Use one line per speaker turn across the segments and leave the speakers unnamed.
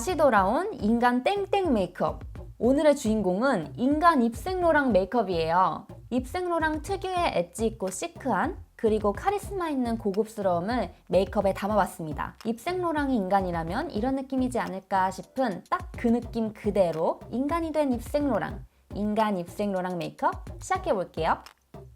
다시 돌아온 인간 땡땡 메이크업. 오늘의 주인공은 인간 입생로랑 메이크업이에요. 입생로랑 특유의 엣지 있고 시크한 그리고 카리스마 있는 고급스러움을 메이크업에 담아봤습니다. 입생로랑이 인간이라면 이런 느낌이지 않을까 싶은 딱 그 느낌 그대로 인간이 된 입생로랑, 인간 입생로랑 메이크업 시작해볼게요.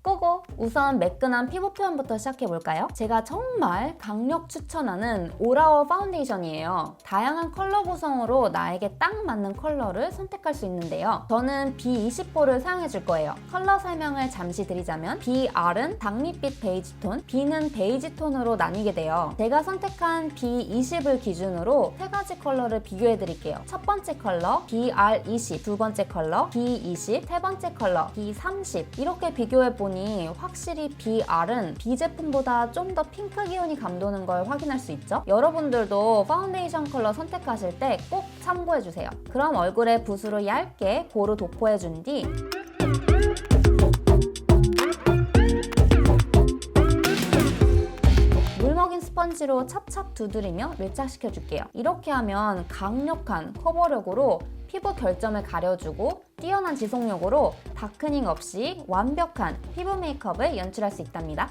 고고! 우선 매끈한 피부 표현부터 시작해볼까요? 제가 정말 강력 추천하는 오라워 파운데이션이에요. 다양한 컬러 구성으로 나에게 딱 맞는 컬러를 선택할 수 있는데요. 저는 B20호를 사용해줄 거예요. 컬러 설명을 잠시 드리자면 BR은 당밋빛 베이지 톤, B는 베이지 톤으로 나뉘게 돼요. 제가 선택한 B20을 기준으로 세 가지 컬러를 비교해드릴게요. 첫 번째 컬러 BR20, 두 번째 컬러 B20, 세 번째 컬러 B30 이렇게 비교해보니 확실히 BR은 B 제품보다 좀 더 핑크 기운이 감도는 걸 확인할 수 있죠? 여러분들도 파운데이션 컬러 선택하실 때 꼭 참고해주세요. 그럼 얼굴에 붓으로 얇게 고루 도포해준 뒤 물먹인 스펀지로 찹찹 두드리며 밀착시켜줄게요. 이렇게 하면 강력한 커버력으로 피부 결점을 가려주고 뛰어난 지속력으로 다크닝 없이 완벽한 피부 메이크업을 연출할 수 있답니다.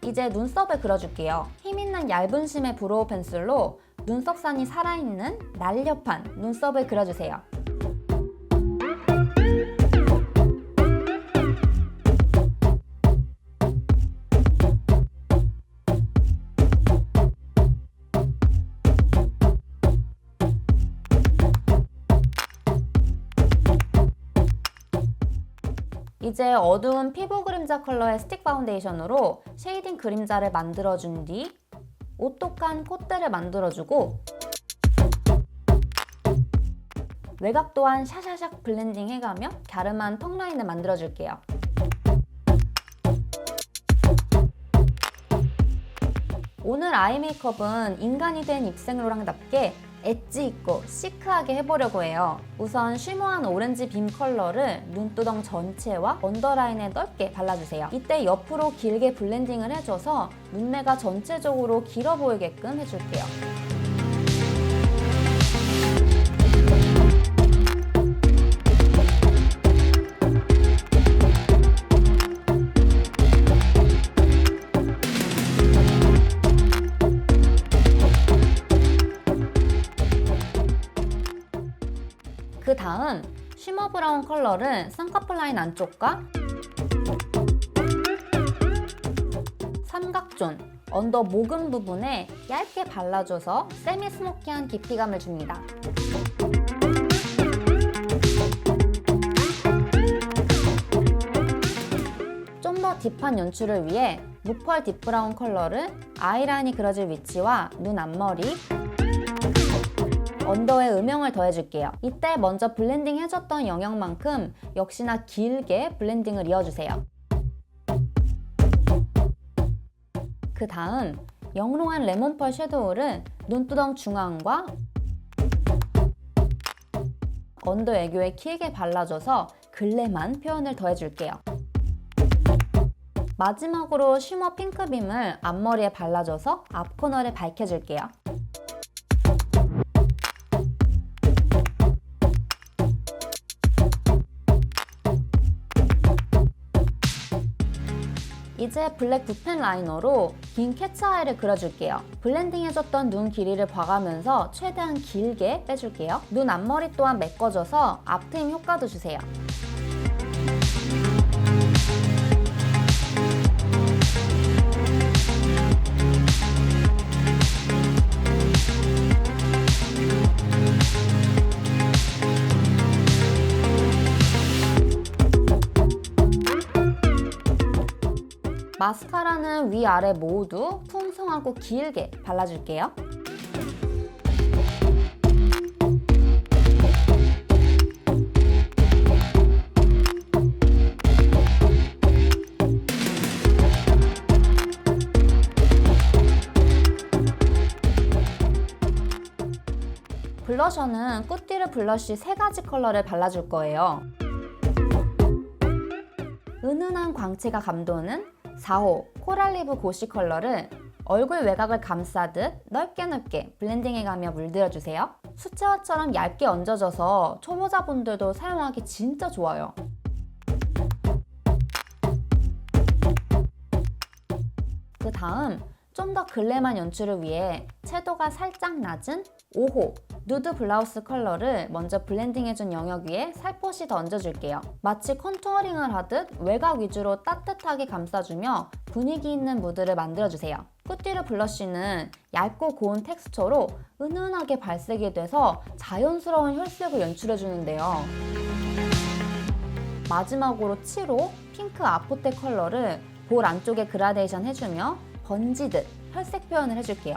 이제 눈썹을 그려줄게요. 힘있는 얇은 심의 브로우 펜슬로 눈썹선이 살아있는 날렵한 눈썹을 그려주세요. 이제 어두운 피부 그림자 컬러의 스틱 파운데이션으로 쉐이딩 그림자를 만들어준 뒤 오똑한 콧대를 만들어주고 외곽 또한 샤샤샥 블렌딩 해가며 갸름한 턱 라인을 만들어줄게요. 오늘 아이 메이크업은 인간이 된 입생로랑답게 엣지 있고 시크하게 해보려고 해요. 우선 쉬머한 오렌지 빔 컬러를 눈두덩 전체와 언더라인에 넓게 발라주세요. 이때 옆으로 길게 블렌딩을 해줘서 눈매가 전체적으로 길어 보이게끔 해줄게요. 그 다음 쉬머 브라운 컬러를 쌍꺼풀 라인 안쪽과 삼각존, 언더 모근 부분에 얇게 발라줘서 세미 스모키한 깊이감을 줍니다. 좀 더 딥한 연출을 위해 무펄 딥브라운 컬러를 아이라인이 그려질 위치와 눈 앞머리, 언더에 음영을 더해줄게요. 이때 먼저 블렌딩 해줬던 영역만큼 역시나 길게 블렌딩을 이어주세요. 그 다음 영롱한 레몬펄 섀도우를 눈두덩 중앙과 언더 애교에 길게 발라줘서 글래만 표현을 더해줄게요. 마지막으로 쉬머 핑크빔을 앞머리에 발라줘서 앞 코너를 밝혀줄게요. 이제 블랙 붓펜 라이너로 긴 캣츠아이를 그려줄게요. 블렌딩 해줬던 눈 길이를 봐가면서 최대한 길게 빼줄게요. 눈 앞머리 또한 메꿔줘서 앞트임 효과도 주세요. 마스카라는 위아래 모두 풍성하고 길게 발라줄게요. 블러셔는 꾸띠르 블러쉬 3가지 컬러를 발라줄 거예요. 은은한 광채가 감도는 4호 코랄리브 고시 컬러를 얼굴 외곽을 감싸듯 넓게 블렌딩해가며 물들여주세요. 수채화처럼 얇게 얹어져서 초보자분들도 사용하기 진짜 좋아요. 그 다음 좀 더 글래만 연출을 위해 채도가 살짝 낮은 5호 누드 블라우스 컬러를 먼저 블렌딩해준 영역 위에 살포시 더 얹어줄게요. 마치 컨투어링을 하듯 외곽 위주로 따뜻하게 감싸주며 분위기 있는 무드를 만들어주세요. 꾸띠르 블러쉬는 얇고 고운 텍스처로 은은하게 발색이 돼서 자연스러운 혈색을 연출해주는데요. 마지막으로 7호 핑크 아포테 컬러를 볼 안쪽에 그라데이션 해주며 번지듯 혈색 표현을 해줄게요.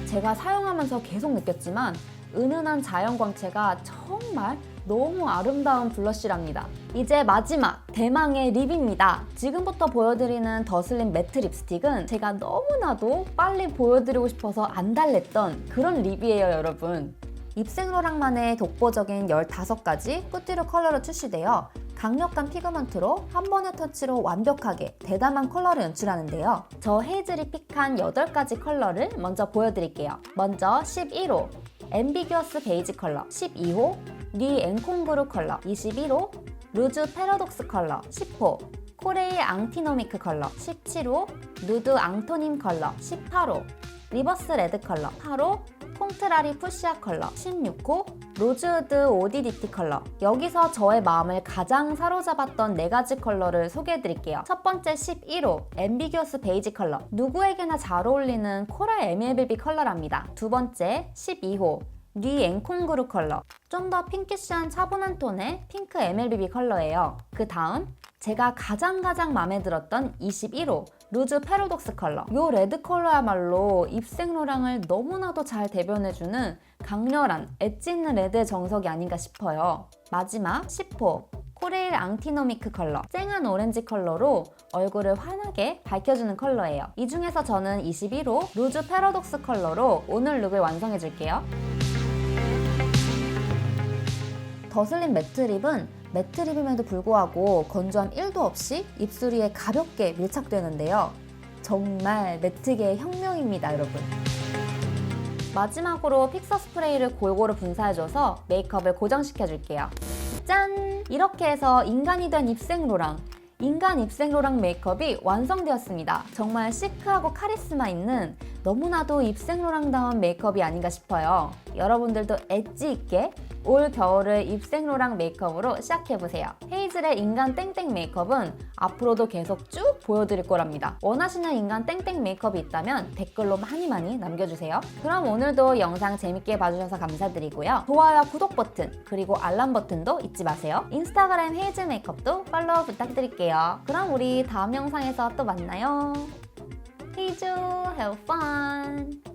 제가 사용하면서 계속 느꼈지만 은은한 자연광채가 정말 너무 아름다운 블러쉬랍니다. 이제 마지막 대망의 립입니다. 지금부터 보여드리는 더슬림 매트 립스틱은 제가 너무나도 빨리 보여드리고 싶어서 안달냈던 그런 립이에요, 여러분. 입생로랑만의 독보적인 15가지 꾸띠르 컬러로 출시되어 강력한 피그먼트로 한 번의 터치로 완벽하게 대담한 컬러를 연출하는데요. 저 헤이즐이 픽한 8가지 컬러를 먼저 보여드릴게요. 먼저 11호 앰비규어스 베이지 컬러, 12호 리 앵콩그루 컬러, 21호 루즈 패러독스 컬러, 10호 코레일 앙티노미크 컬러, 17호 누드 앙토님 컬러, 18호 리버스 레드 컬러, 8호 콩트라리 푸시아 컬러, 16호 로즈우드 오디디티 컬러. 여기서 저의 마음을 가장 사로잡았던 4가지 컬러를 소개해드릴게요. 첫 번째 11호 앰비규어스 베이지 컬러. 누구에게나 잘 어울리는 코랄 MLBB 컬러랍니다. 두 번째 12호 리 앵콩그루 컬러. 좀 더 핑키쉬한 차분한 톤의 핑크 MLBB 컬러예요. 그 다음 제가 가장 마음에 들었던 21호 루즈 패러독스 컬러. 이 레드 컬러야말로 입생로랑을 너무나도 잘 대변해주는 강렬한 엣지 있는 레드의 정석이 아닌가 싶어요. 마지막 10호 코레일 앙티노미크 컬러. 쨍한 오렌지 컬러로 얼굴을 환하게 밝혀주는 컬러예요. 이 중에서 저는 21호 루즈 패러독스 컬러로 오늘 룩을 완성해줄게요. 더슬림 매트립은 매트립임에도 불구하고 건조함 1도 없이 입술 위에 가볍게 밀착되는데요. 정말 매트계의 혁명입니다, 여러분. 마지막으로 픽서 스프레이를 골고루 분사해줘서 메이크업을 고정시켜줄게요. 짠! 이렇게 해서 인간이 된 입생로랑 인간 입생로랑 메이크업이 완성되었습니다. 정말 시크하고 카리스마 있는 너무나도 입생로랑다운 메이크업이 아닌가 싶어요. 여러분들도 엣지 있게 올 겨울을 입생로랑 메이크업으로 시작해보세요. 헤이즐의 인간 땡땡 메이크업은 앞으로도 계속 쭉 보여드릴 거랍니다. 원하시는 인간 땡땡 메이크업이 있다면 댓글로 많이 남겨주세요. 그럼 오늘도 영상 재밌게 봐주셔서 감사드리고요. 좋아요와 구독 버튼 그리고 알람 버튼도 잊지 마세요. 인스타그램 헤이즐 메이크업도 팔로우 부탁드릴게요. 그럼 우리 다음 영상에서 또 만나요. 헤이즐, have fun!